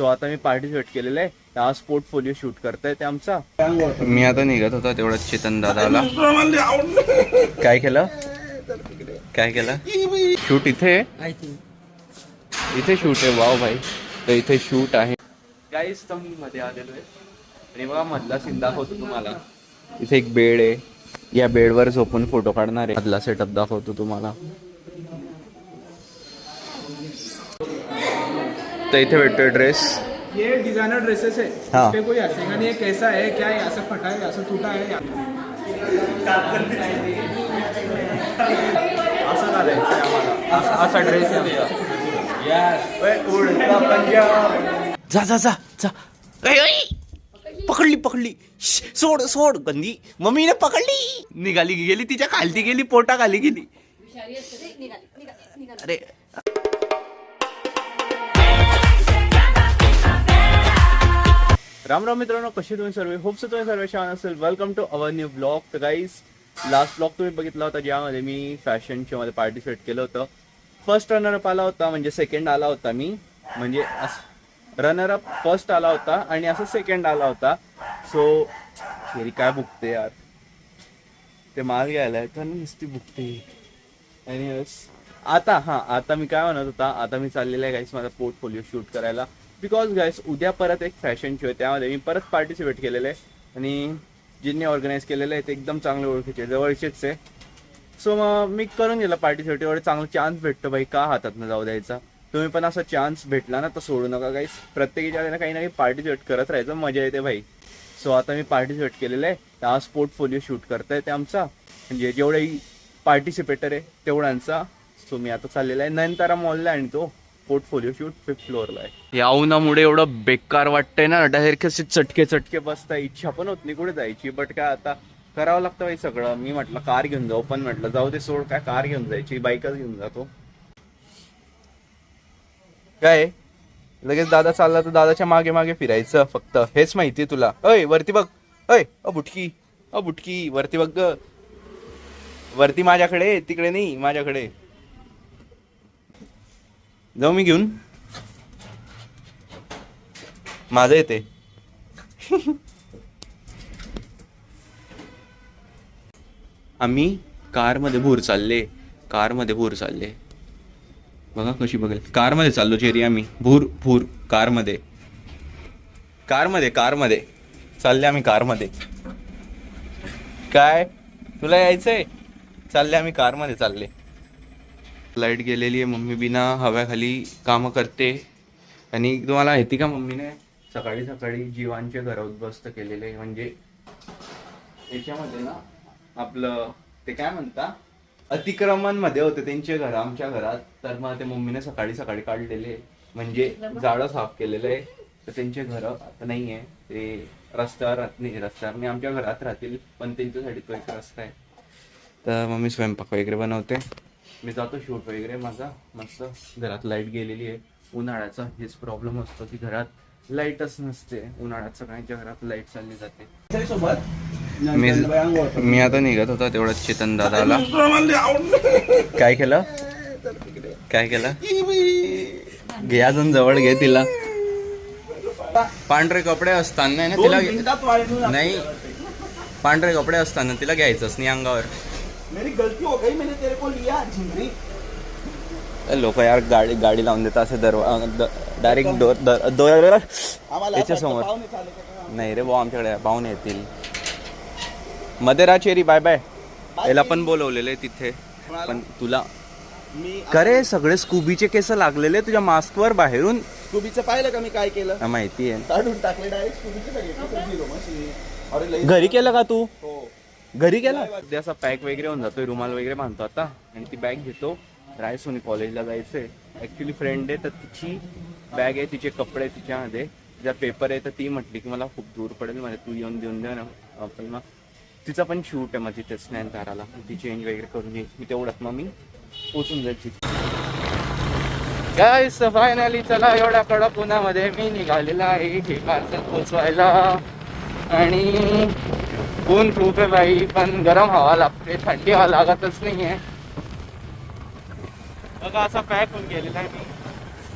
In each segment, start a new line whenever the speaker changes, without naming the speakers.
So आता मी participate केलेलं आहे, आज पोर्टफोलिओ शूट करताय ते आमचा. मी आता निघत होता तेवढ्यात चेतन दादा आला. काय केलं शूट इथे शूट आहे. वाव भाई, तर इथे शूट आहे गाईस. तर मी मध्ये आलेलो आहे आणि बघा मधला सीन दाखवतो तुम्हाला. इथे एक बेड आहे, या बेडवर झोपून फोटो काढणार आहे. मधला सेटअप दाखवतो तुम्हाला. तो इथे भेटतोय ड्रेस.
ये डिजाइनर ड्रेसेस है.
हाँ.
इस पे कोई हंसेगा नहीं है. कैसा है, क्या है, ऐसा फटा है, ऐसा टूटा है,
असं घालायचं आम्हाला. असा ड्रेस आहे जा जा जा जा. पकडली सोड गंदी. मम्मीने पकडली, निघाली गेली तिच्या खालती गेली, पोटा खाली गेली. अरे राम राम मित्रांनो, कसे तुम्ही सर्व? होप्स तुम्ही सर्व छान असेल. Welcome to our new blog. तर गाईज, लास्ट ब्लॉग तुम्ही बघितला होता ज्यामध्ये मी फॅशन शो मध्ये पार्टिसिपेट केलं होतं. फर्स्ट रनरअप आला होता, म्हणजे सेकंड आला होता मी, म्हणजे रनरअप फर्स्ट आला होता आणि असं सेकंड आला होता. सो शेरी काय बुकते यार, ते माल घ्यायला तर नुसती बुकते. आणि आता मी काय म्हणत होता, आता मी चाललेला आहे गाईस माझा पोर्टफोलिओ शूट करायला. बिकॉज गाईस उद्या परत एक फॅशन शो आहे, त्यामध्ये मी परत पार्टिसिपेट केलेलं आहे आणि ज्यांनी ऑर्गनाईज केलेलं आहे ते एकदम चांगले ओळखीचे जवळचेच आहे. सो मग मी करून गेला पार्टिसिपेट. एवढे चांगला चान्स भेटतो भाई, का हातातनं जाऊ द्यायचा. तुम्ही पण असा चान्स भेटला ना तर सोडू नका गाईस. प्रत्येकाच्या काही ना काही पार्टिसिपेट करत राहायचं, मजा येते भाई. सो आता मी पार्टिसिपेट केलेलं आहे, तर आज पोर्टफोलिओ शूट करताय ते आमचा, म्हणजे जेवढेही पार्टिसिपेटर आहे तेवढ्यांचा. सो मी आता चाललेला आहे नयनतारा मॉलला आणि तो पोर्टफोलिओ शूट 5th फ्लोअरला आहे. या उन्हामुळे एवढं बेकार वाटतंय ना, डायरेक्ट असे चटके बसता. इच्छा पण होत नाही कुठे जायची, बट काय आता करावं लागतं भाई सगळं. मी म्हटलं कार घेऊन जाऊ, पण म्हटलं जाऊ दे सोड, काय कार घेऊन जायची, बाईकच घेऊन जातो. काय लगेच दादा चालला तर दादाच्या मागे मागे फिरायचं फक्त, हेच माहिती तुला. अय वरती बघ, अय बुटकी वरती बघ, वरती माझ्याकडे, तिकडे नाही माझ्याकडे. जाऊ मी घेऊन, माझं येते. आम्ही कारमध्ये भूर चालले बघा कशी बघेल. कारमध्ये चाललो चेरी, आम्ही भूर कारमध्ये चालले आम्ही कारमध्ये. काय तुला यायचंय? चालले आम्ही कारमध्ये चालले. लाईट गेलेली आहे, मम्मी बिना हव्याखाली कामं करते. आणि तुम्हाला माहिती का, मम्मीने सकाळी जीवांचे घर उद्ध्वस्त केलेले. म्हणजे याच्यामध्ये ना आपलं ते काय म्हणता, अतिक्रमण मध्ये होते त्यांचे घर आमच्या घरात. तर मग ते मम्मीने सकाळी काढलेले, म्हणजे जाळं साफ केलेलं आहे. तर त्यांचे घर आता नाही आहे, ते रस्त्यावर नाही आमच्या घरात राहतील, पण त्यांच्यासाठी तो एक रस्ता आहे. तर मम्मी स्वयंपाक वगैरे बनवते, मी जातो शूट वगैरे माझा मस्त. घरात लाईट गेलेली आहे. उन्हाळ्याचा हेच प्रॉब्लेम असतो की घरात लाईटच नसते. उन्हाळ्यात सगळ्यांच्या घरात लाईट चालली जाते. मी आता निघत होता तेवढ्यात चेतन दादा आला. काय केलं घे, अजून जवळ घे तिला. पांढरे कपडे असताना ना तिला नाही, पांढरे कपडे असताना तिला घ्यायचंच नाही अंगावर.
मेरी गलती हो गई, मैंने तेरे को लिया झिंगरी.
लोक यार गाडी लावून देतात असे डायरेक्ट डोर याच्या समोर. नाही रे भाऊ, आमच्याकडे पाहुणे येतील. मध्ये राचेरी बाय बाय. याला पण बोलवलेले तिथे, पण तुला करे सगळे स्कूबीचे केस लागलेले तुझ्या मास्कवर बाहेरून.
स्कूबीचं पाहिलं का मी काय केलं?
माहिती आहे,
काढून टाकले डायरेक्ट स्कूबीचे सगळे.
घरी केलं का तू?
हो
घरी केला. असा पॅक वगैरे होऊन जातोय, रुमाल वगैरे बांधतो आता. आणि ती बॅग घेतो, रायसोनी कॉलेजला जायचंय. ऍक्च्युली फ्रेंड आहे, तर तिची बॅग आहे, तिचे कपडे तिच्यामध्ये, तिचा पेपर आहे. तर ती म्हटली की मला खूप दूर पडेल, म्हणजे तू येऊन देऊन द्या ना. पण मग तिचा पण शूट आहे मग तिथेच नयनताराला, ती चेंज वगैरे करून येईल. मी तेवढंच मग मी पोचून जायची. गाईस फायनली चला, एवढ्या कडक उन्हामध्ये मी निघालेला आहे हे पार्सल पोचवायला. आणि ऊन खूप आहे बाई, पण गरम हवा लागते, थंडी हवा लागतच नाहीये. बघा असा पॅक होऊन गेलेला आहे मी.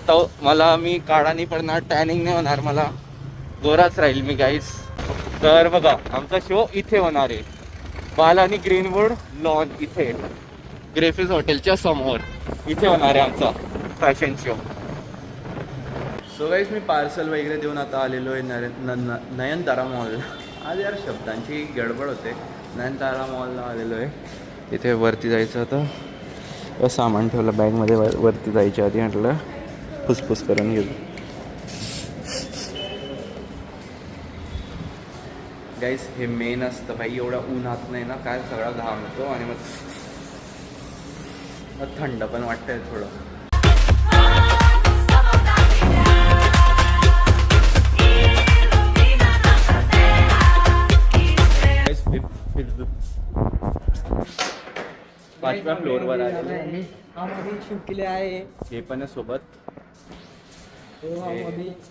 बघता मला मी काळा नाही पडणार, टॅनिंग नाही होणार, मला गोराच राहील मी गाईस. तर बघा आमचा शो इथे होणार आहे, बालानी ग्रीनवूड लॉन इथे ग्रेफिस हॉटेलच्या समोर इथे होणार आहे आमचा फॅशन शो. सो गाईस मी पार्सल वगैरे देऊन आता आलेलो आहे नयनतारा मॉल. आज यार शब्दांची गडबड होते. नयनतारा मॉलला आलेलो आहे. इथे वरती जायचं होतं, सामान ठेवलं बॅगमध्ये, वरती जायच्या आधी म्हटलं फुसफुस करून घेऊ. गाईस हे मेन असतं भाई, एवढा उन्हात नाही ना काय, सगळा घाम होतो आणि मग थंड पण वाटतंय थोडं. पाचव्या फ्लोअरवर आहे, हे पण आहे सोबत.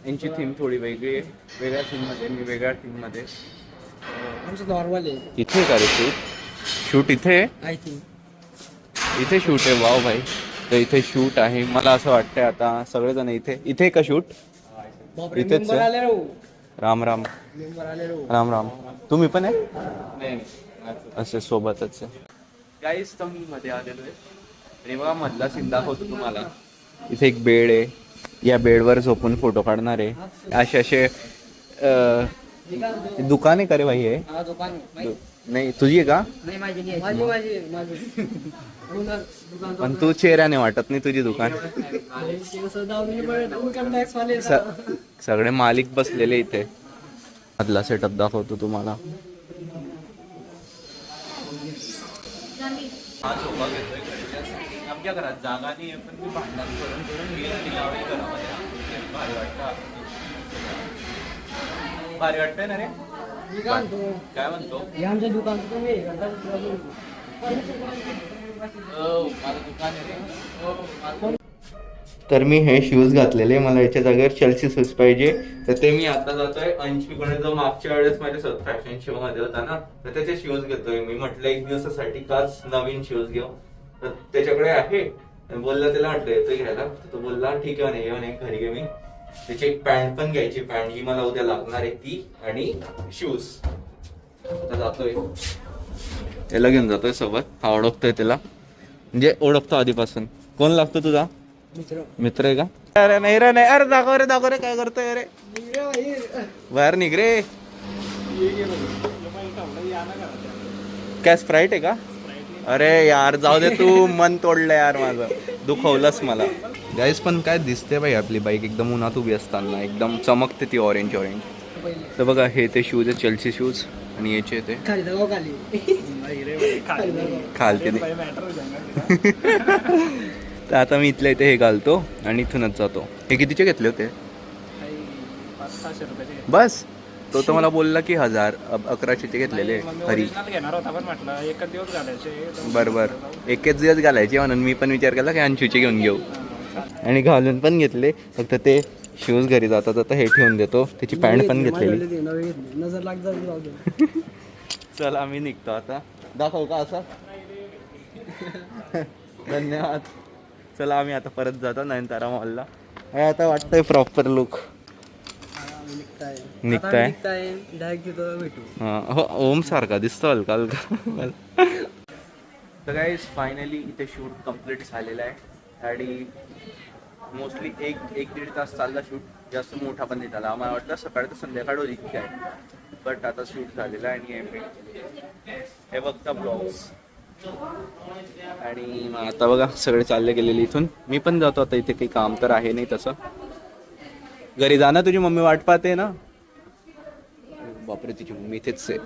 यांची थीम थोडी वेगळी आहे, वेगळ्या थीममध्ये, मी वेगळ्या थीममध्ये.
नॉर्मल आहे.
इथे का रे शूट इथे
आय थिंक
इथे शूट आहे. वाव भाई, तर इथे शूट आहे. मला असं वाटतंय आता सगळेजण इथे का शूट इथेच आहे. राम राम राम राम. तुम्ही पण आहे असे सोबतच आहे. गाईस तर मी मध्ये आलेलो आहे आणि बघा मधला सीन दाखवतो तुम्हाला. इथे एक बेड आहे, या बेडवर झोपून फोटो काढणार आहे. असे दुकान आहे का रे भाई हे? नाही तुझी आहे का? पण तू चेहऱ्याने वाटत नाही तुझी दुकान. सगळे मालिक बसलेले इथे. मधला सेटअप दाखवतो तुम्हाला. हा सोफा घेतोय आमच्या घरात, जागा नाही आहे पण मी भांडण करून घरामध्ये. भारी वाटतं, भारी वाटतंय ना रे. काय म्हणतो
आमच्या दुकान
तर मी हे शूज घातलेले, मला याच्या जागेवर चेल्सी शूज पाहिजे. तर ते मी आता जातोय अंशमीकडे, जो मागच्या वेळेस माझ्या फॅशन शो मध्ये होता ना, तर त्याचे शूज घेतोय मी. म्हटलं एक दिवसासाठी काच नवीन शूज घेऊ, तर त्याच्याकडे आहे. बोलला त्याला म्हटलं येतोय घ्यायला, तो बोलला ठीक आहे म्हणे, म्हणे घरी घे. मी त्याची एक पॅन्ट पण घ्यायची, पॅन्ट ही मला उद्या लागणार आहे ती, आणि शूज. आता जातोय त्याला घेऊन जातोय सोबत. हा ओळखतोय त्याला, म्हणजे ओळखतो आधीपासून. कोण लागतो तुझा मित्र आहे का? अरे नाही रे नाही, अरे दाखव रे काय करतोय. अरे बाहेर निघ रे. काय स्प्राईट आहे का? अरे यार जाऊ दे, तू मन तोडलं यार माझं, दुखवलंस मला. गाईस पण काय दिसते बाई आपली बाईक एकदम उन्हात उभी असताना, एकदम चमकते ती ऑरेंज ऑरेंज. तर बघा हे ते शूज आहे, चेल्सी शूज, आणि याचे ते खालते. तर आता मी इथल्या इथे हे घालतो आणि इथूनच जातो. हे कितीचे घेतले होते?
500-600 रुपये
बस. तो तर मला बोलला की 1100 घेतलेले. खरी
घेणार होता पण म्हटलं एकच दिवस घालायचे.
बरोबर, एकच दिवस घालायचे म्हणून मी पण विचार केला की अंशूचे घेऊन घेऊ, आणि घालून पण घेतले. फक्त ते शूज घरी जाता जाता हे ठेवून देतो. त्याची पॅन्ट पण घेतलेली.
नजर लागत.
चल आम्ही निघतो आता. दाखव का असं? धन्यवाद. चला आम्ही आता परत जातो नयनतारा मॉलला. आता वाटतंय प्रॉपर लुक निघताय. हो ओम सारखा दिसतो हलका हलका. तर गाईस फायनली इथे शूट कम्प्लीट झालेला आहे आणि मोस्टली एक 1-1.5 तास चालला शूट. जास्त मोठा पण नाही झाला. आम्हाला वाटतं सकाळी तर संध्याकाळ होती की काय, बट आता शूट झालेला आहे. आणि हे बघता ब्लॉग्स. आणि आता बघा सगळे चालले गेलेले इथून. मी पण जातो आता, इथे काही काम तर आहे नाही तसं. घरी जा ना, तुझी मम्मी वाट पाहते ना. बापरे तिची मम्मी इथेच आहे.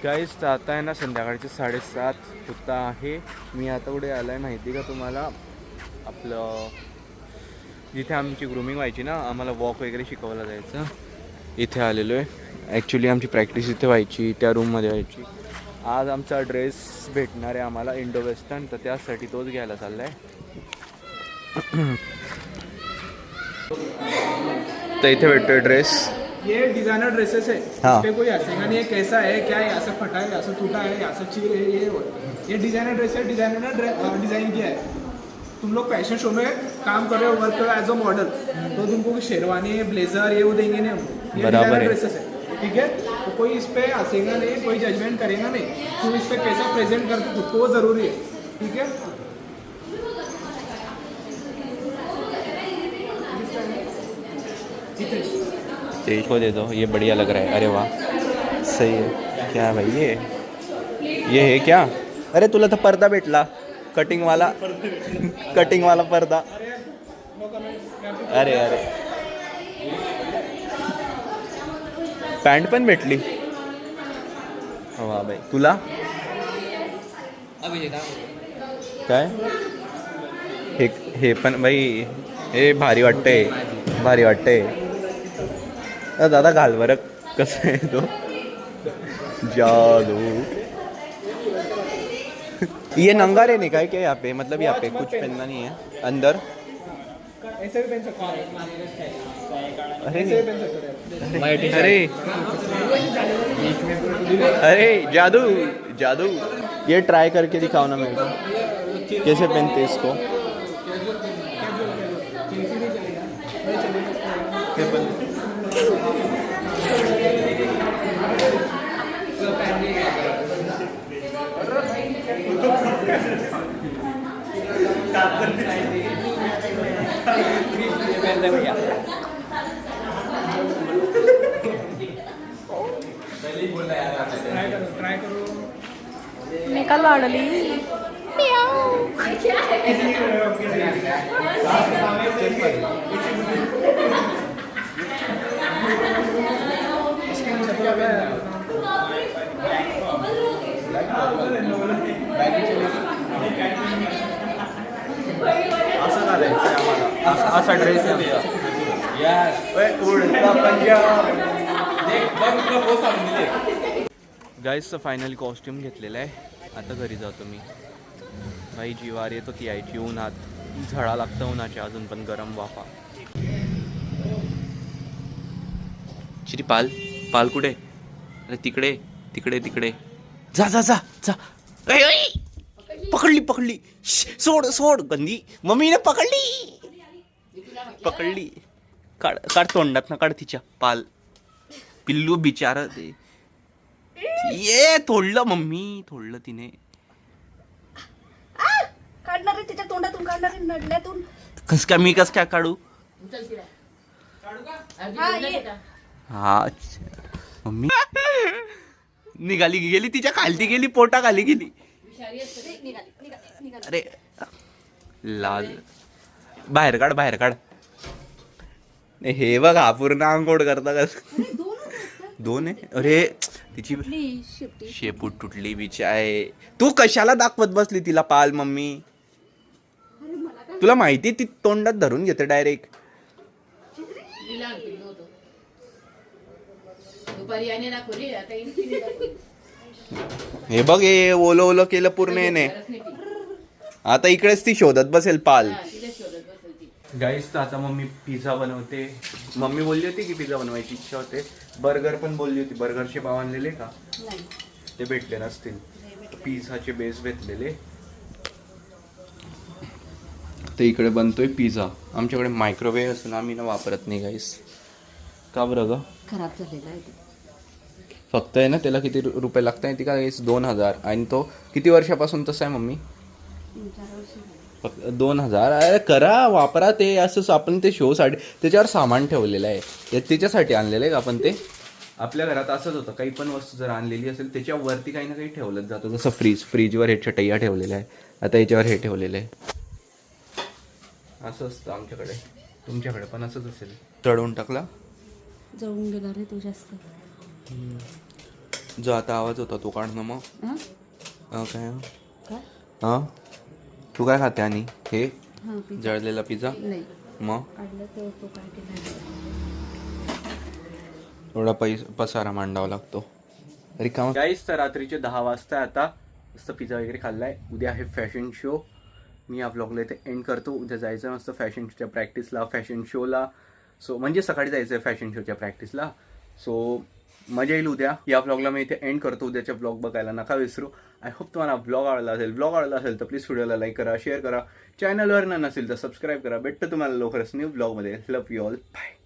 गाईस तर आता आहे ना संध्याकाळचे 7:30 होता आहे. मी आता कुठे आलाय माहिती का तुम्हाला? आपलं जिथे आमची ग्रूमिंग व्हायची ना, आम्हाला वॉक वगैरे शिकवलं जायचं, इथे आलेलो आहे. ॲक्च्युली आमची प्रॅक्टिस इथे व्हायची, त्या रूममध्ये व्हायची. आज आमचा ड्रेस भेटणार आहे आम्हाला इंडो वेस्टर्न, तर त्यासाठी तोच घ्यायला चालला आहे. तर इथे भेटतोय ड्रेस.
ये डिजाइनर ड्रेसेस है.
हाँ.
इस पे कोई हंसेगा नहीं है कैसा है क्या है, यहाँ से फटा है, यहाँ से टूटा है, यहाँ से चीर है. ये डिजाइनर ड्रेस है, डिजाइनर ने डिजाइन किया है. तुम लोग फैशन शो में काम कर रहे हो, वर्क कर रहे हो एज अ मॉडल, तो तुमको शेरवानी ब्लेजर ये वो देंगे नहीं हमको, ये
बराबर है।
ड्रेसेस है, ठीक है। तो कोई इस पे हंसेगा नहीं, कोई जजमेंट करेगा नहीं, तुम इस पे कैसा प्रेजेंट करते खुद को वो जरूरी है, ठीक है।
तेज को दे दो, ये बढ़िया लग रहा है। अरे वाह सही है। क्या है भाई ये है क्या? अरे तुला तर पर्दा भेटला, कटिंग वाला कटिंग वाला पर्दा। अरे अरे पॅन्ट पण भेटली। वा भाई तुला काय? हे पण भाई हे भारी वाटतंय, भारी वाटतंय। दादा घाल बरं कसं आहे तो जादू। ये नंगारे नहीं काय क्या यहाँ पे, मतलब यहाँ पे कुछ पहनना नहीं है अंदर।
ऐसे भी पहन सकते हैं,
अरे
ऐसे भी पहन सकते हैं।
अरे अरे जादू जादू, ये ट्राई करके दिखाओ ना मेरे को कैसे पहनते इसको।
ट्राई करो।
मी का लाडली
असं घालायचं आम्हाला, असा ड्रेस आहे गाईज तर फायनली कॉस्ट्युम घेतलेलं आहे। आता घरी जातो मी। भाई जीवार येतो ती यायची उन्हात, झळा लागतं उन्हाची अजून पण गरम वाफा। चिरी पाल पाल कुठे? अरे तिकडे तिकडे तिकडे जा जा जा जा। ऐ, ऐ! पकडली पकडली, सोड सोड गंदी, मम्मीने पकडली पकडली। काढ काढ तोंडात ना काढ तिच्या पाल। पिल्लू बिचारा ते ये तोडलं मम्मी, तोडलं तिने।
काढणार आहे तिच्या तोंडातून, काढणार आहे नडल्यातून।
कस काय मी कस काय काढू?
हा, ये.
हा अच्छा. मम्मी निघाली गेली, तिच्या खालती गेली, पोटा खाली गेली।
निघाली, निघाली, निघाली.
अरे लाल, बाहेर काढ बाहेर काढ। हे बघ हा पूर्ण अंगोड करता कस। दोन आहे? अरे तिची
शेपटी.
शेपूट तुटली बिचाय। तू कशाला दाखवत बसली तिला पाल मम्मी? तुला माहिती ती तोंडात धरून घेते डायरेक्ट। हे बघ हे ओलं ओलं केलं पूर्ण येणे। आता इकडेच ती शोधत बसेल पाल। गाईस तर आता मम्मी पिझ्झा बनवते। मम्मी बोलली होती की पिझ्झा बनवायची इच्छा होते। बर्गर पण बोलली होती। बर्गरचे पाव आणलेले का? ते भेटले नसतील, पिझ्झाचे बेस भेटलेले। ते इकडे बनतोय पिझ्झा। आमच्याकडे मायक्रोवेव्ह असून आम्ही ना वापरत नाही गाईस। का बरं ग?
खराब झालेला आहे.
फक्त आहे ना त्याला किती रुपये लागत आहे ती का? 2000। आणि तो किती वर्षापासून तसा आहे मम्मी? 2000। अरे करा वापरा ते असं। आपण ते शो साठी त्याच्यावर सामान ठेवलेलं आहे, त्याच्यासाठी आणलेलं आहे का आपण ते? आपल्या घरात असंच होतं, काही पण वस्तू जर आणलेली असेल त्याच्यावरती काही ना काही ठेवलंच जातं। जसं फ्रीजवर हे चटईया ठेवलेलं आहे, आता याच्यावर हे ठेवलेलं आहे। असं असतं आमच्याकडे। तुमच्याकडे पण असंच असेल। तळून टाकला,
जळून गेला रे तो जास्त।
जो आता आवाज होता तो काढ ना मग। काय हा तू काय खाते? आणि हे जळलेला पिझ्झा मग
काढलं तर तो काय केला?
थोडा पसारा मांडावा लागतो। रिकामा गाईस तर रात्रीचे 10 वाजता आता मस्त पिझ्झा वगैरे खाल्लाय। उद्या आहे फॅशन शो। मी या ब्लॉगला इथे एंड करतो। उद्या जायचं मस्त फॅशन शोच्या प्रॅक्टिसला, फॅशन शोला। सो म्हणजे सकाळी जायचं आहे फॅशन शोच्या प्रॅक्टिसला। सो मजा येईल उद्या. या ब्लॉगला मी इथे एंड करतो. उद्याचा ब्लॉग बघायला नका विसरू. आय होप तुम्हाला ब्लॉग आवडला असेल. ब्लॉग आवडला असेल तर प्लीज व्हिडिओला लाईक करा, शेअर करा. चॅनलवर नसेल तर सबस्क्राईब करा. भेटतं तुम्हाला लवकरच न्यू ब्लॉगमध्ये. लव यू ऑल. बाय.